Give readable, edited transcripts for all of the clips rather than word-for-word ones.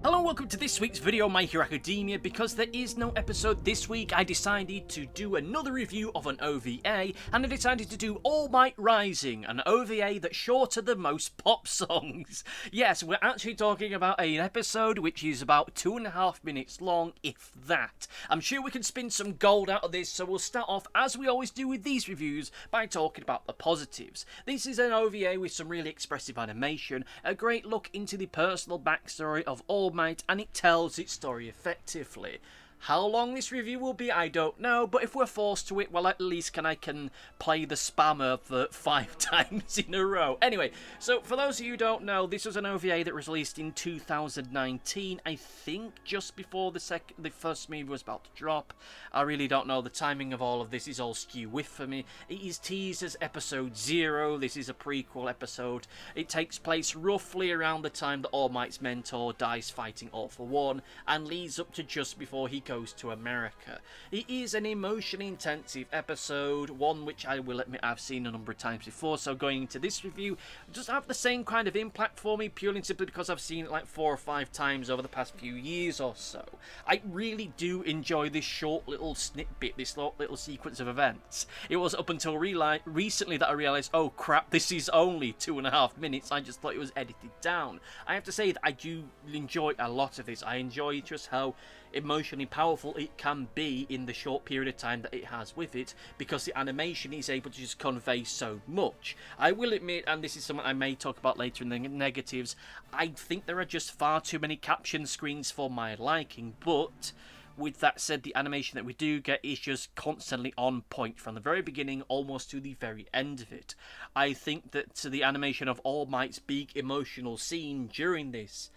Hello and welcome to this week's video My Hero Academia. Because there is no episode this week, I decided to do another review of an OVA, and I decided to do All Might Rising, an OVA that's shorter than most pop songs. Yes, we're actually talking about an episode which is about 2.5 minutes long, if that. I'm sure we can spin some gold out of this, so we'll start off, as we always do with these reviews, by talking about the positives. This is an OVA with some really expressive animation, a great look into the personal backstory of All Might, and it tells its story effectively. How long this review will be, I don't know, but if we're forced to it, well, at least I can play the spammer for 5 times in a row. Anyway, so for those of you who don't know, this was an OVA that was released in 2019, I think just before the first movie was about to drop. I really don't know, the timing of all of this is all skew-with for me. It is teased as episode 0, this is a prequel episode. It takes place roughly around the time that All Might's mentor dies fighting All for One, and leads up to just before he goes to America. It is an emotionally intensive episode, one which I will admit I've seen a number of times before, so going into this review doesn't have the same kind of impact for me, purely and simply because I've seen it like 4 or 5 times over the past few years or so. I really do enjoy this short little snippet, this little sequence of events. It was up until recently that I realised, oh crap, this is only 2.5 minutes, I just thought it was edited down. I have to say that I do enjoy a lot of this. I enjoy just how emotionally powerful it can be in the short period of time that it has with it, because the animation is able to just convey so much. I will admit, and this is something I may talk about later in the negatives, I think there are just far too many caption screens for my liking, but with that said, the animation that we do get is just constantly on point from the very beginning almost to the very end of it. I think that the animation of All Might's big emotional scene during this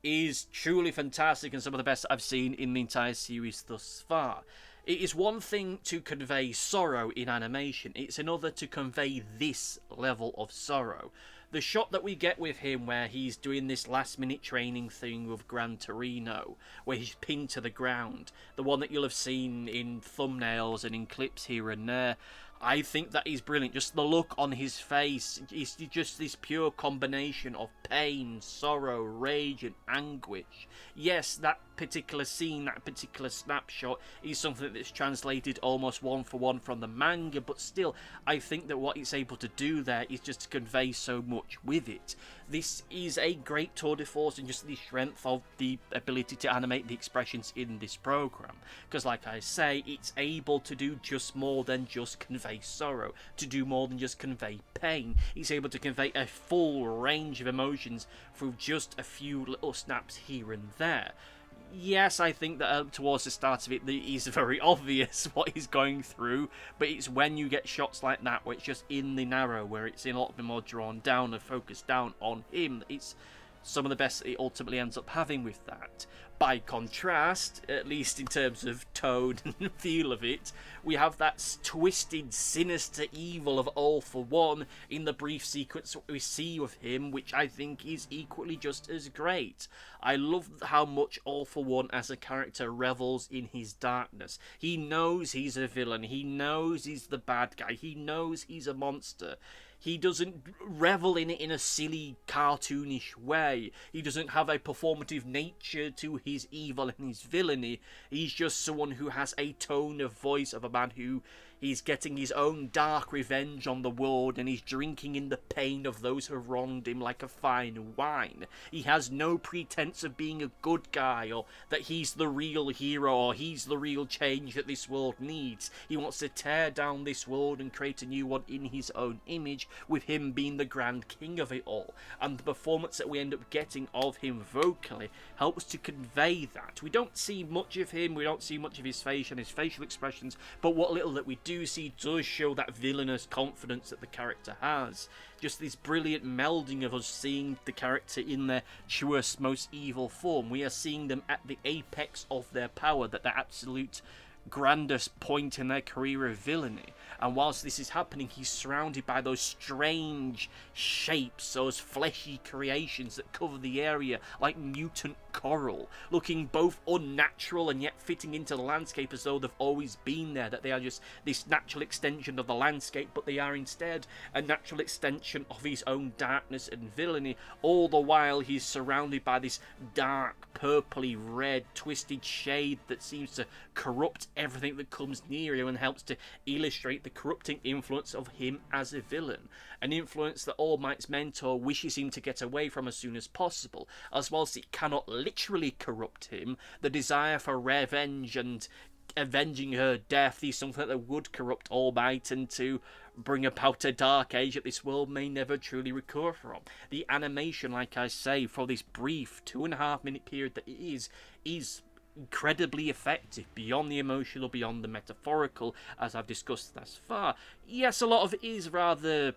is truly fantastic and some of the best I've seen in the entire series thus far. It is one thing to convey sorrow in animation, it's another to convey this level of sorrow. The shot that we get with him where he's doing this last minute training thing with Gran Torino, where he's pinned to the ground, the one that you'll have seen in thumbnails and in clips here and there, I think that is brilliant. Just the look on his face is just this pure combination of pain, sorrow, rage and anguish. Yes, that particular scene, that particular snapshot is something that's translated almost one for one from the manga, but still, I think that what it's able to do there is just to convey so much with it. This is a great tour de force in just the strength of the ability to animate the expressions in this program, because like I say, it's able to do just more than just convey sorrow, to do more than just convey pain. It's able to convey a full range of emotions through just a few little snaps here and there. Yes, I think that towards the start of it, it is very obvious what he's going through, but it's when you get shots like that, where it's just in the narrow, where it's in a lot bit more drawn down and focused down on him, it's some of the best it ultimately ends up having with that. By contrast, at least in terms of tone and feel of it, we have that twisted, sinister evil of All for One in the brief sequence we see of him, which I think is equally just as great. I love how much All for One as a character revels in his darkness. He knows he's a villain, he knows he's the bad guy, he knows he's a monster. He doesn't revel in it in a silly, cartoonish way. He doesn't have a performative nature to his evil and his villainy. He's just someone who has a tone of voice of a man who is getting his own dark revenge on the world, and he's drinking in the pain of those who wronged him like a fine wine. He has no pretense of being a good guy, or that he's the real hero, or he's the real change that this world needs. He wants to tear down this world and create a new one in his own image, with him being the grand king of it all. And the performance that we end up getting of him vocally helps to convey that. We don't see much of him, we don't see much of his face and his facial expressions, but what little that we do see does show that villainous confidence that the character has. Just this brilliant melding of us seeing the character in their truest, most evil form. We are seeing them at the apex of their power, that their absolute grandest point in their career of villainy. And whilst this is happening, he's surrounded by those strange shapes, those fleshy creations that cover the area like mutant coral, looking both unnatural and yet fitting into the landscape as though they've always been there, that they are just this natural extension of the landscape, but they are instead a natural extension of his own darkness and villainy. All the while he's surrounded by this dark, purpley red, twisted shade that seems to corrupt everything that comes near him and helps to illustrate the corrupting influence of him as a villain. An influence that All Might's mentor wishes him to get away from as soon as possible, as whilst it cannot literally corrupt him, the desire for revenge and avenging her death is something that would corrupt All Might and to bring about a dark age that this world may never truly recover from. The animation, like I say, for this brief 2.5 minute period that it is incredibly effective, beyond the emotional, beyond the metaphorical, as I've discussed thus far. Yes, a lot of it is rather,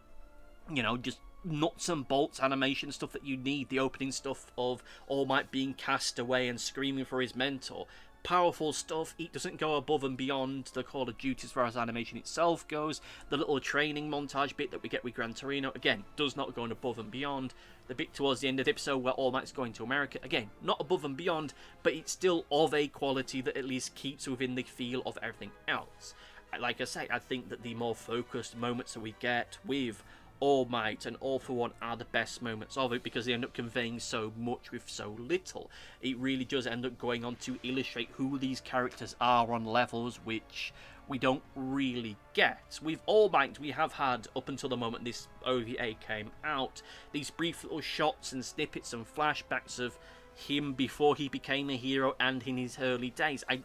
just nuts and bolts animation stuff that you need. The opening stuff of All Might being cast away and screaming for his mentor. Powerful stuff. It doesn't go above and beyond the Call of Duty as far as animation itself goes. The little training montage bit that we get with Gran Torino, again, does not go above and beyond. The bit towards the end of the episode where All Might's going to America, again, not above and beyond, but it's still of a quality that at least keeps within the feel of everything else. Like I say, I think that the more focused moments that we get with All Might and All for One are the best moments of it, because they end up conveying so much with so little. It really does end up going on to illustrate who these characters are on levels which we don't really get. With All Might, we have had, up until the moment this OVA came out, these brief little shots and snippets and flashbacks of him before he became a hero and in his early days. I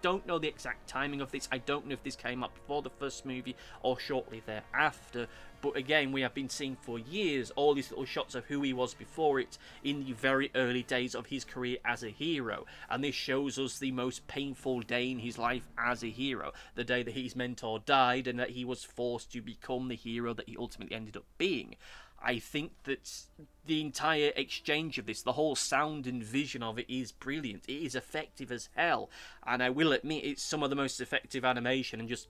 don't know the exact timing of this. I don't know if this came up before the first movie or shortly thereafter. But again, we have been seeing for years all these little shots of who he was before it in the very early days of his career as a hero. And this shows us the most painful day in his life as a hero. The day that his mentor died and that he was forced to become the hero that he ultimately ended up being. I think that the entire exchange of this, the whole sound and vision of it is brilliant. It is effective as hell. And I will admit it's some of the most effective animation and just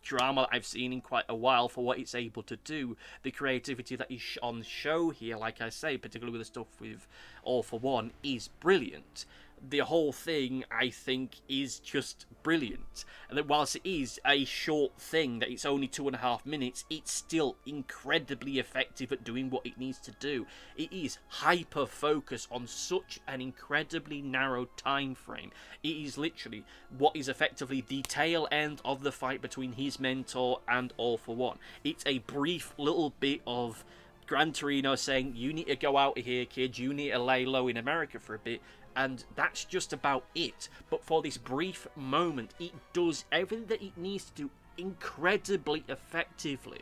drama I've seen in quite a while for what it's able to do. The creativity that is on show here, like I say, particularly with the stuff with All for One, is brilliant. The whole thing, I think, is just brilliant. And that whilst it is a short thing, that it's only 2.5 minutes, it's still incredibly effective at doing what it needs to do. It is hyper-focused on such an incredibly narrow time frame. It is literally what is effectively the tail end of the fight between his mentor and All for One. It's a brief little bit of Gran Torino saying, you need to go out of here, kid, you need to lay low in America for a bit. And that's just about it. But for this brief moment, it does everything that it needs to do incredibly effectively.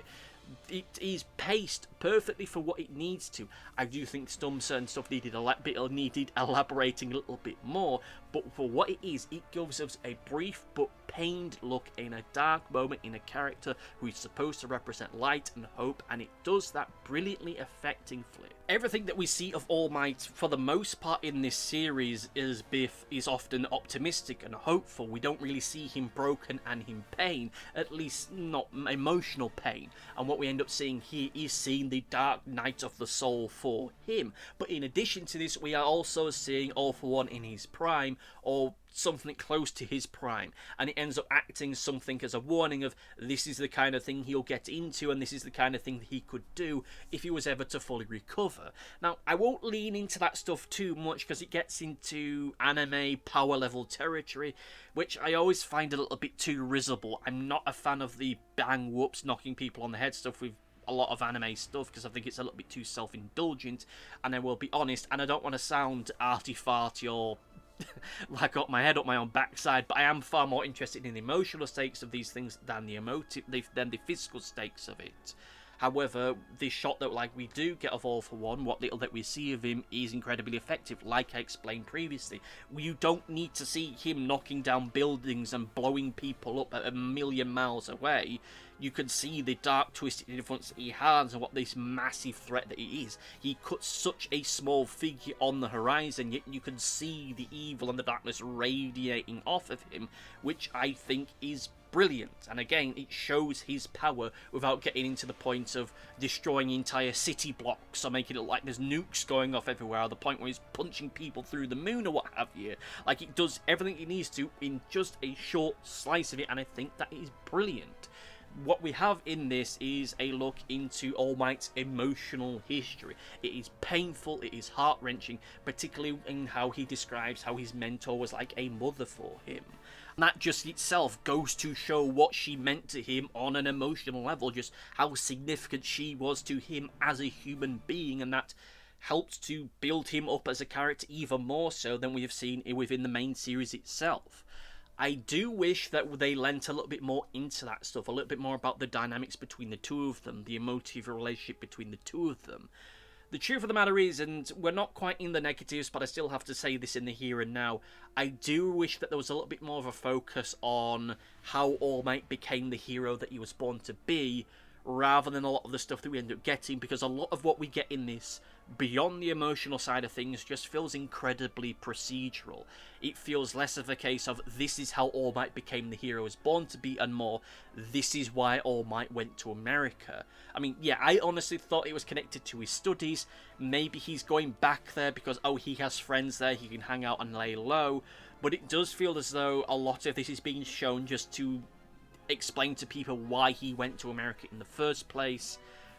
It is paced perfectly for what it needs to. I do think some certain stuff needed elaborating a little bit more, but for what it is, it gives us a brief but pained look in a dark moment in a character who is supposed to represent light and hope, and it does that brilliantly effectively. Everything that we see of All Might, for the most part in this series, is often optimistic and hopeful. We don't really see him broken and in pain, at least not emotional pain. And what we end up seeing here is seeing the dark night of the soul for him. But in addition to this, we are also seeing All for One in his prime, or something close to his prime, and it ends up acting something as a warning of this is the kind of thing he'll get into and this is the kind of thing that he could do if he was ever to fully recover. Now, I won't lean into that stuff too much because it gets into anime power level territory, which I always find a little bit too risible. I'm not a fan of the bang whoops knocking people on the head stuff with a lot of anime stuff because I think it's a little bit too self-indulgent, and I will be honest, and I don't want to sound arty-farty or like I got my head up my own backside, but I am far more interested in the emotional stakes of these things than the physical stakes of it. However, the shot that we do get of All for One, what little that we see of him, is incredibly effective. Like I explained previously, you don't need to see him knocking down buildings and blowing people up at 1,000,000 miles away. you can see the dark, twisted influence that he has and what this massive threat that he is. He cuts such a small figure on the horizon, yet you can see the evil and the darkness radiating off of him, which I think is brilliant. And again, it shows his power without getting into the point of destroying entire city blocks or making it look like there's nukes going off everywhere, or the point where he's punching people through the moon or what have you. Like, it does everything it needs to in just a short slice of it, and I think that is brilliant. What we have in this is a look into All Might's emotional history. It is painful, it is heart-wrenching, particularly in how he describes how his mentor was like a mother for him. And that just itself goes to show what she meant to him on an emotional level, just how significant she was to him as a human being, and that helped to build him up as a character even more so than we have seen within the main series itself. I do wish that they lent a little bit more into that stuff, a little bit more about the dynamics between the two of them, the emotive relationship between the two of them. The truth of the matter is, and we're not quite in the negatives, but I still have to say this in the here and now, I do wish that there was a little bit more of a focus on how All Might became the hero that he was born to be, rather than a lot of the stuff that we end up getting, because a lot of what we get in this, beyond the emotional side of things, just feels incredibly procedural. It feels less of a case of this is how All Might became the hero he was born to be, and more, this is why All Might went to America. I mean, yeah, I honestly thought it was connected to his studies. Maybe he's going back there because, oh, he has friends there, he can hang out and lay low, but it does feel as though a lot of this is being shown just to explain to people why he went to America in the first place,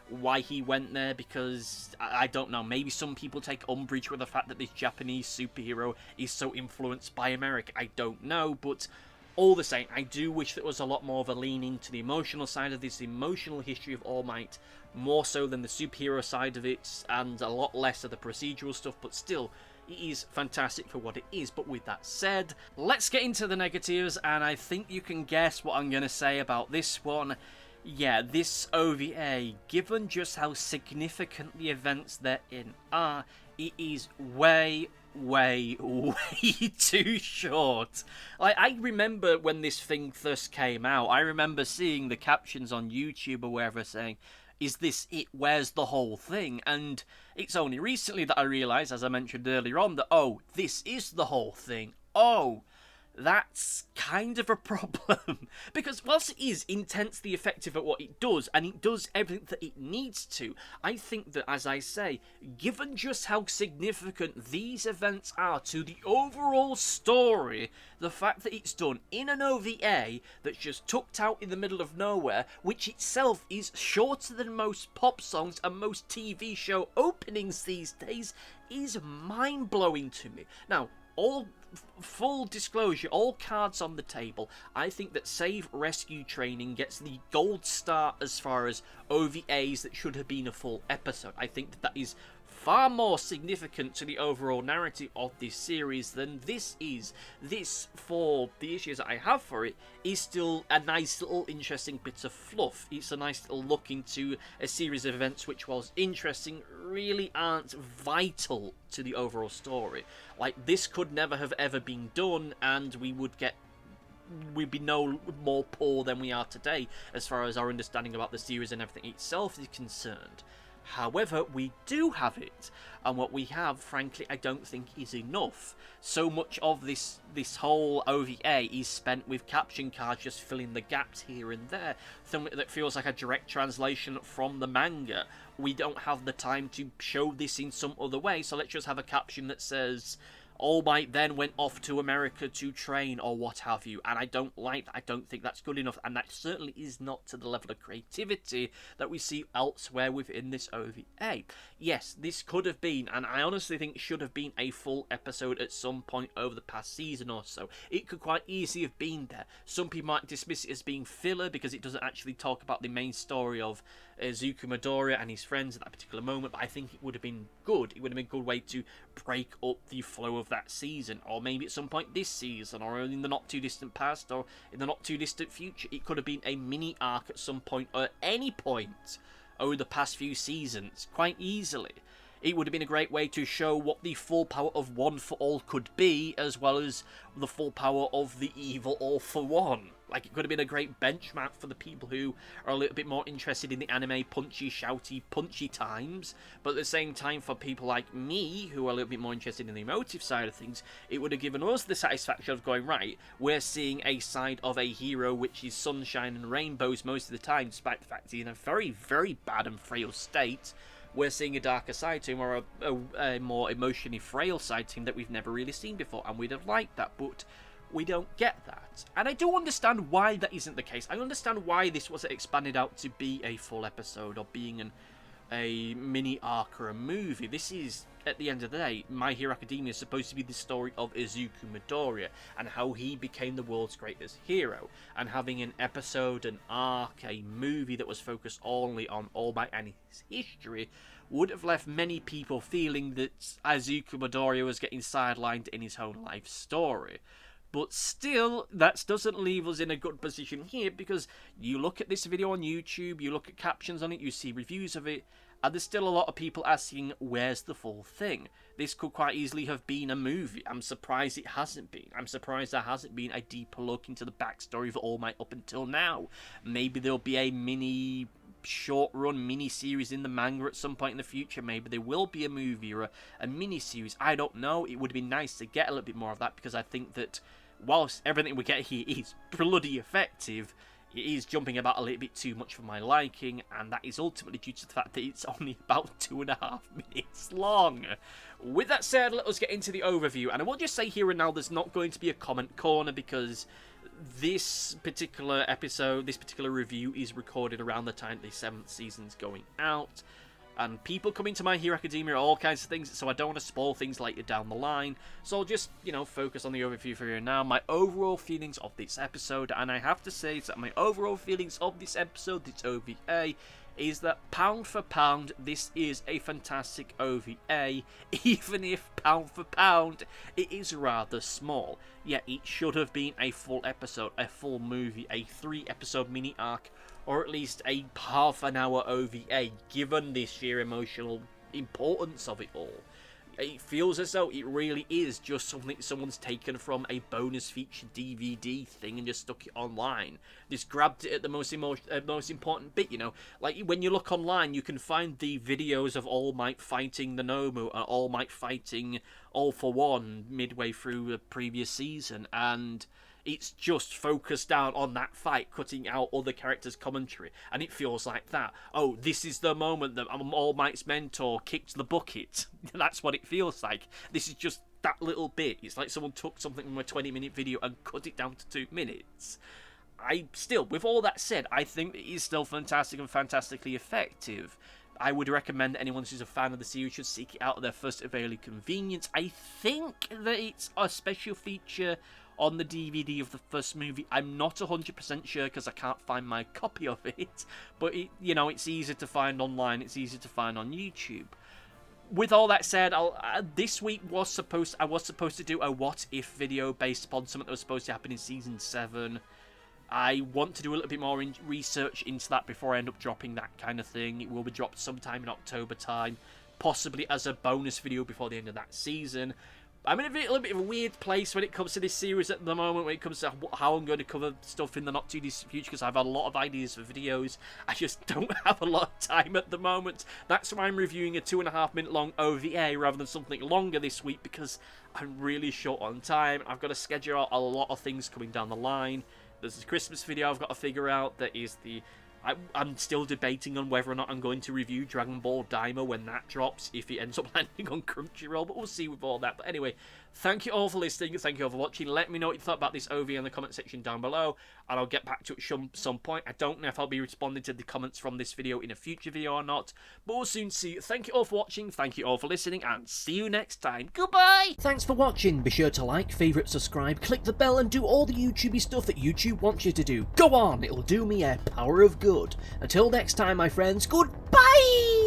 why he went there, because, I don't know, maybe some people take umbrage with the fact that this Japanese superhero is so influenced by America. I don't know, but all the same, I do wish there was a lot more of a lean into the emotional side of this, the emotional history of All Might, more so than the superhero side of it, and a lot less of the procedural stuff, but still, it is fantastic for what it is. But with that said, let's get into the negatives, and I think you can guess what I'm going to say about this one. Yeah, this OVA, given just how significant the events therein are, it is way too short. Like, I remember when this thing first came out, I remember seeing the captions on YouTube or wherever saying, is this it? Where's the whole thing? And it's only recently that I realised, as I mentioned earlier on, that, oh, this is the whole thing. Oh, that's kind of a problem. Because whilst it is intensely effective at what it does, and it does everything that it needs to, I think that, as I say, given just how significant these events are to the overall story, the fact that it's done in an OVA that's just tucked out in the middle of nowhere, which itself is shorter than most pop songs and most TV show openings these days, is mind-blowing to me. Now, all full disclosure, all cards on the table, I think that Save Rescue Training gets the gold star as far as OVAs that should have been a full episode. I think that is far more significant to the overall narrative of this series than this is. This, for the issues that I have for it, is still a nice little interesting bit of fluff. It's a nice little look into a series of events which, whilst interesting, really aren't vital to the overall story. Like, this could never have ever been done, and we'd be no more poor than we are today as far as our understanding about the series and everything itself is concerned. However, we do have it, and what we have, frankly, I don't think is enough. So much of this whole OVA is spent with caption cards just filling the gaps here and there, something that feels like a direct translation from the manga. We don't have the time to show this in some other way, so let's just have a caption that says, All Might then went off to America to train, or what have you, and I don't like that. I don't think that's good enough, and that certainly is not to the level of creativity that we see elsewhere within this OVA. Yes, this could have been, and I honestly think should have been, a full episode at some point over the past season or so. It could quite easily have been there. Some people might dismiss it as being filler because it doesn't actually talk about the main story of Zuko Midoriya and his friends at that particular moment, but I think it would have been good. It would have been a good way to break up the flow of that season, or maybe at some point this season, or in the not too distant past, or in the not too distant future. It could have been a mini arc at some point, or at any point over the past few seasons, quite easily. It would have been a great way to show what the full power of One for All could be, as well as the full power of the evil All for One. Like, it could have been a great benchmark for the people who are a little bit more interested in the anime punchy, shouty, punchy times, but at the same time, for people like me, who are a little bit more interested in the emotive side of things, it would have given us the satisfaction of going, right, we're seeing a side of a hero which is sunshine and rainbows most of the time, despite the fact he's in a very, very bad and frail state. We're seeing a darker side to him, or a more emotionally frail side to him that we've never really seen before, and we'd have liked that, but we don't get that. And I do understand why that isn't the case. I understand why this wasn't expanded out to be a full episode, or being a mini arc or a movie. This is, at the end of the day, My Hero Academia is supposed to be the story of Izuku Midoriya and how he became the world's greatest hero. And having an episode, an arc, a movie that was focused only on All Might and his history would have left many people feeling that Izuku Midoriya was getting sidelined in his own life story. But still, that doesn't leave us in a good position here, because you look at this video on YouTube, you look at captions on it, you see reviews of it, and there's still a lot of people asking, where's the full thing? This could quite easily have been a movie. I'm surprised it hasn't been. I'm surprised there hasn't been a deeper look into the backstory of All Might up until now. Maybe there'll be a mini short-run mini-series in the manga at some point in the future. Maybe there will be a movie or a mini-series. I don't know. It would have been nice to get a little bit more of that, because I think that whilst everything we get here is bloody effective, it is jumping about a little bit too much for my liking, and that is ultimately due to the fact that it's only about 2.5 minutes long. With that said, let us get into the overview, and I will just say here and now there's not going to be a comment corner, because this particular episode, this particular review is recorded around the time the 7th season's going out. And people coming to My Hero Academia are all kinds of things, so I don't want to spoil things later down the line. So I'll just, focus on the overview for you now. My overall feelings of this episode, and I have to say that my overall feelings of this episode, this OVA, is that pound for pound, this is a fantastic OVA, even if pound for pound, it is rather small. Yet it should have been a full episode, a full movie, a 3-episode mini arc, or at least a half-an-hour OVA, given the sheer emotional importance of it all. It feels as though it really is just something someone's taken from a bonus feature DVD thing and just stuck it online. Just grabbed it at the most important bit, Like, when you look online, you can find the videos of All Might fighting the Nomu, and All Might fighting All for One midway through the previous season, and it's just focused down on that fight, cutting out other characters' commentary. And it feels like that. Oh, this is the moment that All Might's mentor kicked the bucket. That's what it feels like. This is just that little bit. It's like someone took something from a 20-minute video and cut it down to 2 minutes. With all that said, I think it is still fantastic and fantastically effective. I would recommend anyone who's a fan of the series should seek it out at their first available convenience. I think that it's a special feature on the DVD of the first movie. I'm not 100% sure because I can't find my copy of it, but it's easier to find online, it's easier to find on YouTube. With all that said, this week I was supposed to do a what if video based upon something that was supposed to happen in season 7. I want to do a little bit more research into that before I end up dropping that kind of thing. It will be dropped sometime in October time, possibly as a bonus video before the end of that season. I'm in a little bit of a weird place when it comes to this series at the moment, when it comes to how I'm going to cover stuff in the not too distant future, because I've had a lot of ideas for videos. I just don't have a lot of time at the moment. That's why I'm reviewing a 2.5 minute long OVA rather than something longer this week, because I'm really short on time. I've got to schedule out a lot of things coming down the line. There's a Christmas video I've got to figure out. That is I'm still debating on whether or not I'm going to review Dragon Ball Daima when that drops, if it ends up landing on Crunchyroll, but we'll see with all that. But anyway, thank you all for listening, thank you all for watching. Let me know what you thought about this OVA in the comment section down below, and I'll get back to it some point. I don't know if I'll be responding to the comments from this video in a future video or not, but we'll soon see. Thank you all for watching, thank you all for listening, and see you next time. Goodbye! Thanks for watching. Be sure to like, favourite, subscribe, click the bell, and do all the YouTubey stuff that YouTube wants you to do. Go on, it'll do me a power of good. Until next time, my friends, goodbye!